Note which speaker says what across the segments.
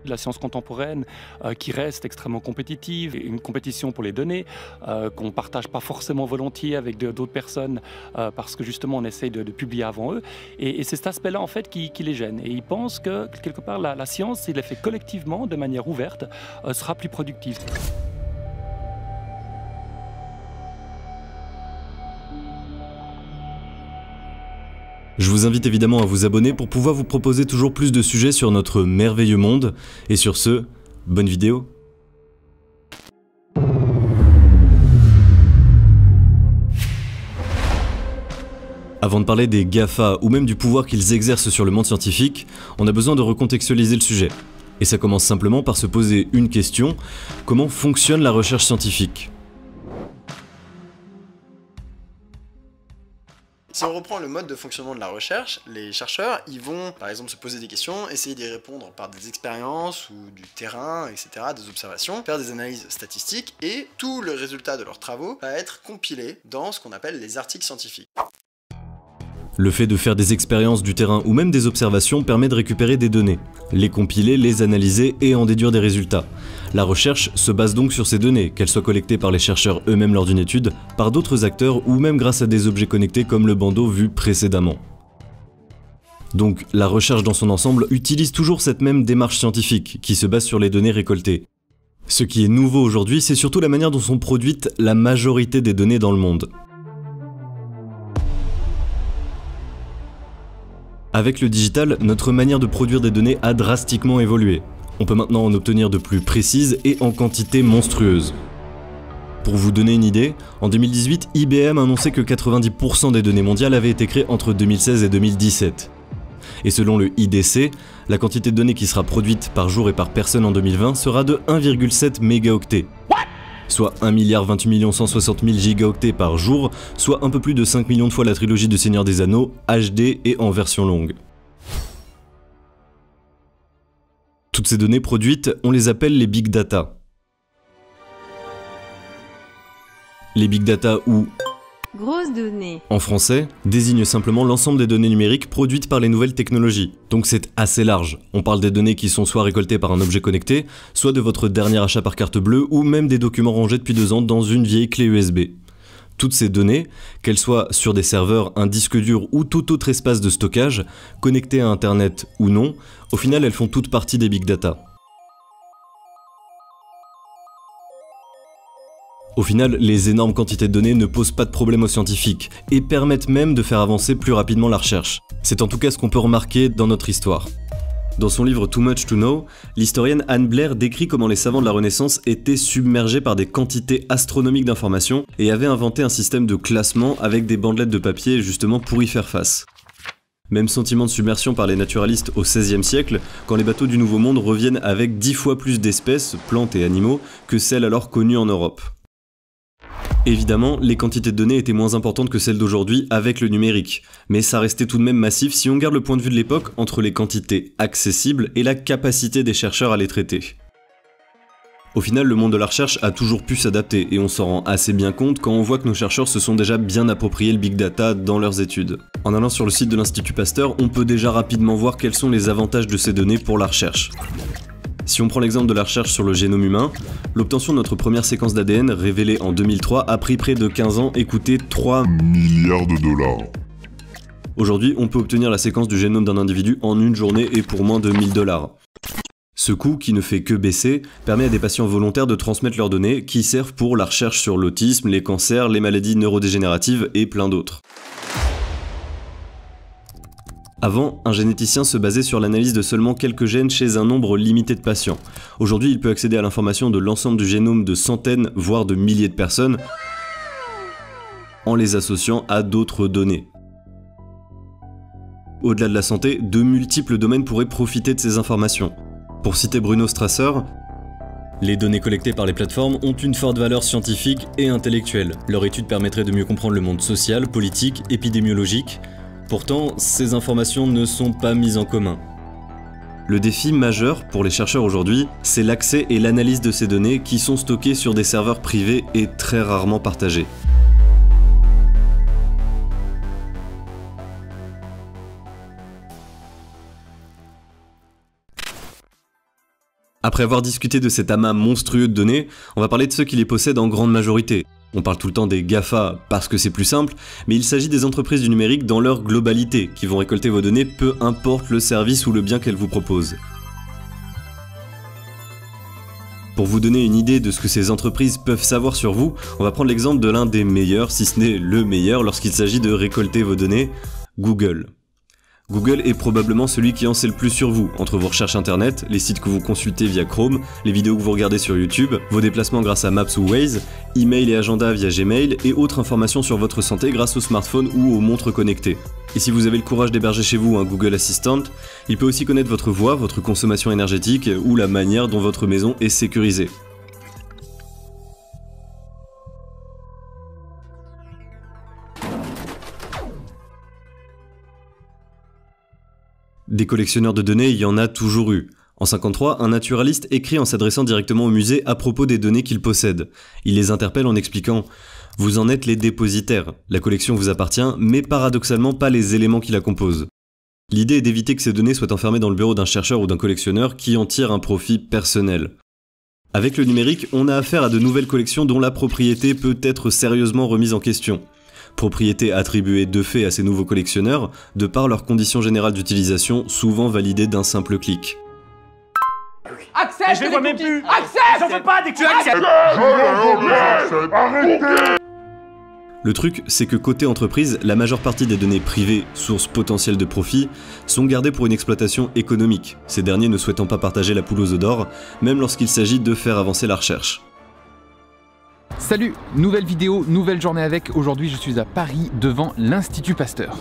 Speaker 1: de la science contemporaine qui reste extrêmement compétitive, et une compétition pour les données qu'on ne partage pas forcément volontiers avec d'autres personnes parce que justement on essaye de publier avant eux. Et c'est cet aspect-là en fait qui les gêne. Et ils pensent que quelque part la science, s'il est fait collectivement, de manière ouverte, sera plus productive.
Speaker 2: Je vous invite évidemment à vous abonner pour pouvoir vous proposer toujours plus de sujets sur notre merveilleux monde. Et sur ce, bonne vidéo. Avant de parler des GAFA ou même du pouvoir qu'ils exercent sur le monde scientifique, on a besoin de recontextualiser le sujet. Et ça commence simplement par se poser une question: comment fonctionne la recherche scientifique ?
Speaker 3: Si on reprend le mode de fonctionnement de la recherche, les chercheurs, ils vont par exemple se poser des questions, essayer d'y répondre par des expériences ou du terrain, etc., des observations, faire des analyses statistiques, et tout le résultat de leurs travaux va être compilé dans ce qu'on appelle les articles scientifiques.
Speaker 2: Le fait de faire des expériences du terrain ou même des observations permet de récupérer des données, les compiler, les analyser et en déduire des résultats. La recherche se base donc sur ces données, qu'elles soient collectées par les chercheurs eux-mêmes lors d'une étude, par d'autres acteurs ou même grâce à des objets connectés comme le bandeau vu précédemment. Donc la recherche dans son ensemble utilise toujours cette même démarche scientifique qui se base sur les données récoltées. Ce qui est nouveau aujourd'hui, c'est surtout la manière dont sont produites la majorité des données dans le monde. Avec le digital, notre manière de produire des données a drastiquement évolué. On peut maintenant en obtenir de plus précises et en quantité monstrueuse. Pour vous donner une idée, en 2018, IBM annonçait que 90% des données mondiales avaient été créées entre 2016 et 2017. Et selon le IDC, la quantité de données qui sera produite par jour et par personne en 2020 sera de 1,7 mégaoctets. Soit 1 160 000 gigaoctets par jour, soit un peu plus de 5 millions de fois la trilogie de Seigneur des Anneaux, HD et en version longue. Toutes ces données produites, on les appelle les big data. Les big data ou
Speaker 4: grosses données
Speaker 2: en français, désignent simplement l'ensemble des données numériques produites par les nouvelles technologies. Donc c'est assez large. On parle des données qui sont soit récoltées par un objet connecté, soit de votre dernier achat par carte bleue, ou même des documents rangés depuis 2 ans dans une vieille clé USB. Toutes ces données, qu'elles soient sur des serveurs, un disque dur ou tout autre espace de stockage, connectées à Internet ou non, au final elles font toutes partie des big data. Au final, les énormes quantités de données ne posent pas de problème aux scientifiques, et permettent même de faire avancer plus rapidement la recherche. C'est en tout cas ce qu'on peut remarquer dans notre histoire. Dans son livre Too Much to Know, l'historienne Anne Blair décrit comment les savants de la Renaissance étaient submergés par des quantités astronomiques d'informations et avaient inventé un système de classement avec des bandelettes de papier justement pour y faire face. Même sentiment de submersion par les naturalistes au XVIe siècle, quand les bateaux du Nouveau Monde reviennent avec 10 fois plus d'espèces, plantes et animaux, que celles alors connues en Europe. Évidemment, les quantités de données étaient moins importantes que celles d'aujourd'hui avec le numérique, mais ça restait tout de même massif si on garde le point de vue de l'époque entre les quantités accessibles et la capacité des chercheurs à les traiter. Au final, le monde de la recherche a toujours pu s'adapter et on s'en rend assez bien compte quand on voit que nos chercheurs se sont déjà bien approprié le big data dans leurs études. En allant sur le site de l'Institut Pasteur, on peut déjà rapidement voir quels sont les avantages de ces données pour la recherche. Si on prend l'exemple de la recherche sur le génome humain, l'obtention de notre première séquence d'ADN révélée en 2003 a pris près de 15 ans et coûté 3 milliards de dollars. Aujourd'hui, on peut obtenir la séquence du génome d'un individu en une journée et pour moins de 1000 dollars. Ce coût, qui ne fait que baisser, permet à des patients volontaires de transmettre leurs données qui servent pour la recherche sur l'autisme, les cancers, les maladies neurodégénératives et plein d'autres. Avant, un généticien se basait sur l'analyse de seulement quelques gènes chez un nombre limité de patients. Aujourd'hui, il peut accéder à l'information de l'ensemble du génome de centaines, voire de milliers de personnes, en les associant à d'autres données. Au-delà de la santé, de multiples domaines pourraient profiter de ces informations. Pour citer Bruno Strasser, les données collectées par les plateformes ont une forte valeur scientifique et intellectuelle. Leur étude permettrait de mieux comprendre le monde social, politique, épidémiologique. Pourtant, ces informations ne sont pas mises en commun. Le défi majeur pour les chercheurs aujourd'hui, c'est l'accès et l'analyse de ces données qui sont stockées sur des serveurs privés et très rarement partagés. Après avoir discuté de cet amas monstrueux de données, on va parler de ceux qui les possèdent en grande majorité. On parle tout le temps des GAFA parce que c'est plus simple, mais il s'agit des entreprises du numérique dans leur globalité, qui vont récolter vos données peu importe le service ou le bien qu'elles vous proposent. Pour vous donner une idée de ce que ces entreprises peuvent savoir sur vous, on va prendre l'exemple de l'un des meilleurs, si ce n'est le meilleur, lorsqu'il s'agit de récolter vos données, Google. Google est probablement celui qui en sait le plus sur vous, entre vos recherches internet, les sites que vous consultez via Chrome, les vidéos que vous regardez sur YouTube, vos déplacements grâce à Maps ou Waze, email et agenda via Gmail et autres informations sur votre santé grâce au smartphone ou aux montres connectées. Et si vous avez le courage d'héberger chez vous un Google Assistant, il peut aussi connaître votre voix, votre consommation énergétique ou la manière dont votre maison est sécurisée. Des collectionneurs de données, il y en a toujours eu. En 1953, un naturaliste écrit en s'adressant directement au musée à propos des données qu'il possède. Il les interpelle en expliquant « Vous en êtes les dépositaires, la collection vous appartient, mais paradoxalement pas les éléments qui la composent. » L'idée est d'éviter que ces données soient enfermées dans le bureau d'un chercheur ou d'un collectionneur qui en tire un profit personnel. Avec le numérique, on a affaire à de nouvelles collections dont la propriété peut être sérieusement remise en question. Propriété attribuée de fait à ces nouveaux collectionneurs, de par leurs conditions générales d'utilisation, souvent validées d'un simple clic.
Speaker 5: Accepte! Je les vois même plus! Accepte! J'en veux pas dès que tu acceptes!
Speaker 2: Arrêtez! Le truc, c'est que côté entreprise, la majeure partie des données privées, source potentielle de profit, sont gardées pour une exploitation économique, ces derniers ne souhaitant pas partager la poule aux œufs d'or, même lorsqu'il s'agit de faire avancer la recherche.
Speaker 6: Salut, nouvelle vidéo, nouvelle journée avec. Aujourd'hui, je suis à Paris devant l'Institut Pasteur.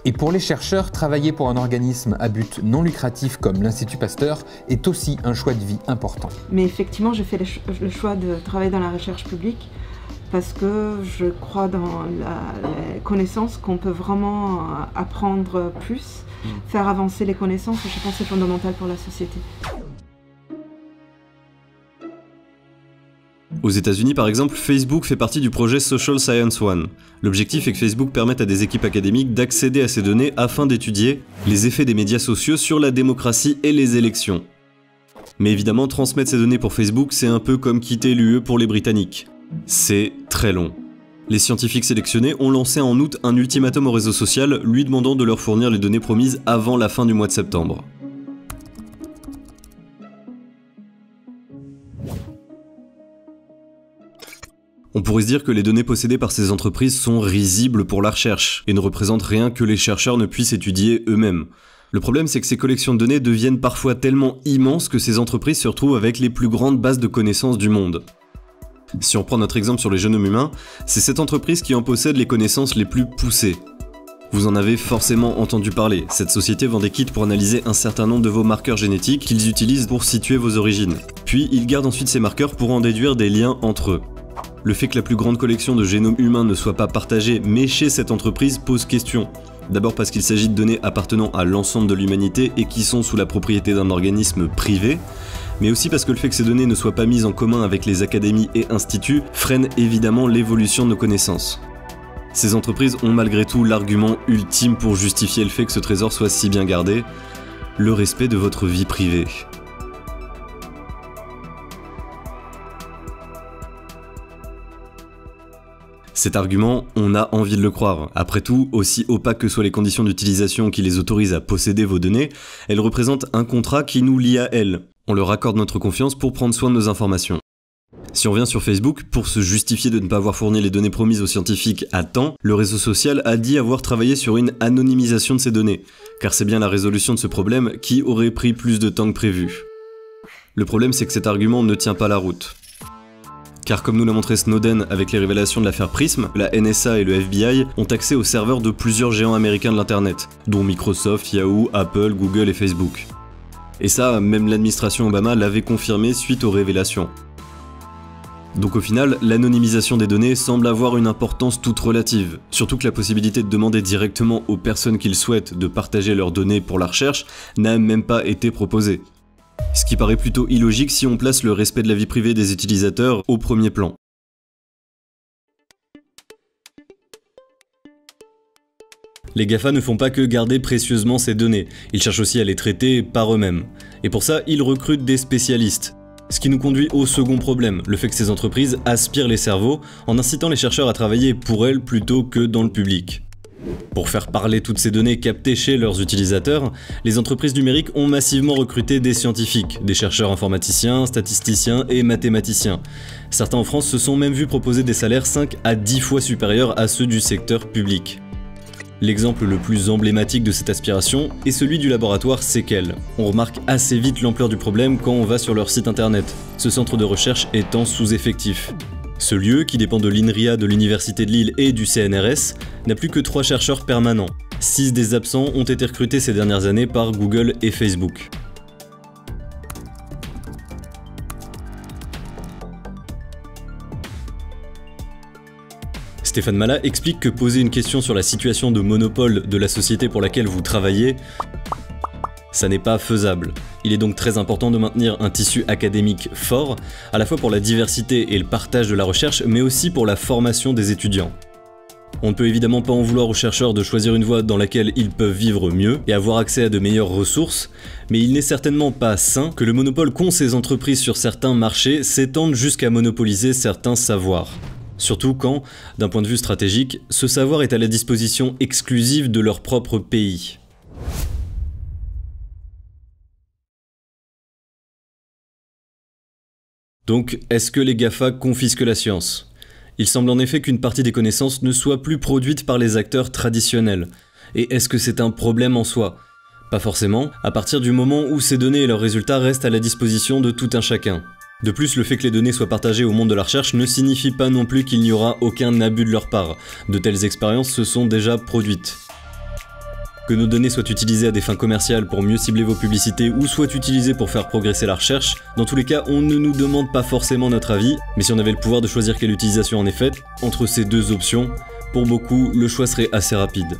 Speaker 6: Et pour les chercheurs, travailler pour un organisme à but non lucratif comme l'Institut Pasteur est aussi un choix de vie important.
Speaker 7: Mais effectivement, j'ai fait le choix de travailler dans la recherche publique parce que je crois dans la connaissance qu'on peut vraiment apprendre plus, faire avancer les connaissances, et je pense que c'est fondamental pour la société.
Speaker 2: Aux États-Unis, par exemple, Facebook fait partie du projet Social Science One. L'objectif est que Facebook permette à des équipes académiques d'accéder à ces données afin d'étudier les effets des médias sociaux sur la démocratie et les élections. Mais évidemment, transmettre ces données pour Facebook, c'est un peu comme quitter l'UE pour les Britanniques. C'est très long. Les scientifiques sélectionnés ont lancé en août un ultimatum au réseau social lui demandant de leur fournir les données promises avant la fin du mois de septembre. On pourrait se dire que les données possédées par ces entreprises sont risibles pour la recherche, et ne représentent rien que les chercheurs ne puissent étudier eux-mêmes. Le problème, c'est que ces collections de données deviennent parfois tellement immenses que ces entreprises se retrouvent avec les plus grandes bases de connaissances du monde. Si on prend notre exemple sur les génomes humains, c'est cette entreprise qui en possède les connaissances les plus poussées. Vous en avez forcément entendu parler, cette société vend des kits pour analyser un certain nombre de vos marqueurs génétiques qu'ils utilisent pour situer vos origines. Puis ils gardent ensuite ces marqueurs pour en déduire des liens entre eux. Le fait que la plus grande collection de génomes humains ne soit pas partagée, mais chez cette entreprise, pose question. D'abord parce qu'il s'agit de données appartenant à l'ensemble de l'humanité et qui sont sous la propriété d'un organisme privé, mais aussi parce que le fait que ces données ne soient pas mises en commun avec les académies et instituts freine évidemment l'évolution de nos connaissances. Ces entreprises ont malgré tout l'argument ultime pour justifier le fait que ce trésor soit si bien gardé, le respect de votre vie privée. Cet argument, on a envie de le croire. Après tout, aussi opaques que soient les conditions d'utilisation qui les autorisent à posséder vos données, elles représentent un contrat qui nous lie à elles. On leur accorde notre confiance pour prendre soin de nos informations. Si on revient sur Facebook, pour se justifier de ne pas avoir fourni les données promises aux scientifiques à temps, le réseau social a dit avoir travaillé sur une anonymisation de ces données, car c'est bien la résolution de ce problème qui aurait pris plus de temps que prévu. Le problème, c'est que cet argument ne tient pas la route. Car comme nous l'a montré Snowden avec les révélations de l'affaire Prism, la NSA et le FBI ont accès aux serveurs de plusieurs géants américains de l'internet, dont Microsoft, Yahoo, Apple, Google et Facebook. Et ça, même l'administration Obama l'avait confirmé suite aux révélations. Donc au final, l'anonymisation des données semble avoir une importance toute relative, surtout que la possibilité de demander directement aux personnes qu'ils souhaitent de partager leurs données pour la recherche n'a même pas été proposée. Ce qui paraît plutôt illogique si on place le respect de la vie privée des utilisateurs au premier plan. Les GAFA ne font pas que garder précieusement ces données, ils cherchent aussi à les traiter par eux-mêmes. Et pour ça, ils recrutent des spécialistes, Ce qui nous conduit au second problème, le fait que ces entreprises aspirent les cerveaux en incitant les chercheurs à travailler pour elles plutôt que dans le public. Pour faire parler toutes ces données captées chez leurs utilisateurs, les entreprises numériques ont massivement recruté des scientifiques, des chercheurs informaticiens, statisticiens et mathématiciens. Certains en France se sont même vus proposer des salaires 5 à 10 fois supérieurs à ceux du secteur public. L'exemple le plus emblématique de cette aspiration est celui du laboratoire Sequel. On remarque assez vite l'ampleur du problème quand on va sur leur site internet, ce centre de recherche étant sous-effectif. Ce lieu, qui dépend de l'INRIA de l'Université de Lille et du CNRS, n'a plus que 3 chercheurs permanents. 6 des absents ont été recrutés ces dernières années par Google et Facebook. Stéphane Mallat explique que poser une question sur la situation de monopole de la société pour laquelle vous travaillez, ça n'est pas faisable. Il est donc très important de maintenir un tissu académique fort, à la fois pour la diversité et le partage de la recherche, mais aussi pour la formation des étudiants. On ne peut évidemment pas en vouloir aux chercheurs de choisir une voie dans laquelle ils peuvent vivre mieux et avoir accès à de meilleures ressources, mais il n'est certainement pas sain que le monopole qu'ont ces entreprises sur certains marchés s'étende jusqu'à monopoliser certains savoirs. Surtout quand, d'un point de vue stratégique, ce savoir est à la disposition exclusive de leur propre pays. Donc, est-ce que les GAFA confisquent la science ? Il semble en effet qu'une partie des connaissances ne soit plus produite par les acteurs traditionnels. Et est-ce que c'est un problème en soi ? Pas forcément, à partir du moment où ces données et leurs résultats restent à la disposition de tout un chacun. De plus, le fait que les données soient partagées au monde de la recherche ne signifie pas non plus qu'il n'y aura aucun abus de leur part. De telles expériences se sont déjà produites. Que nos données soient utilisées à des fins commerciales pour mieux cibler vos publicités ou soient utilisées pour faire progresser la recherche, dans tous les cas, on ne nous demande pas forcément notre avis, mais si on avait le pouvoir de choisir quelle utilisation en est faite, entre ces deux options, pour beaucoup, le choix serait assez rapide.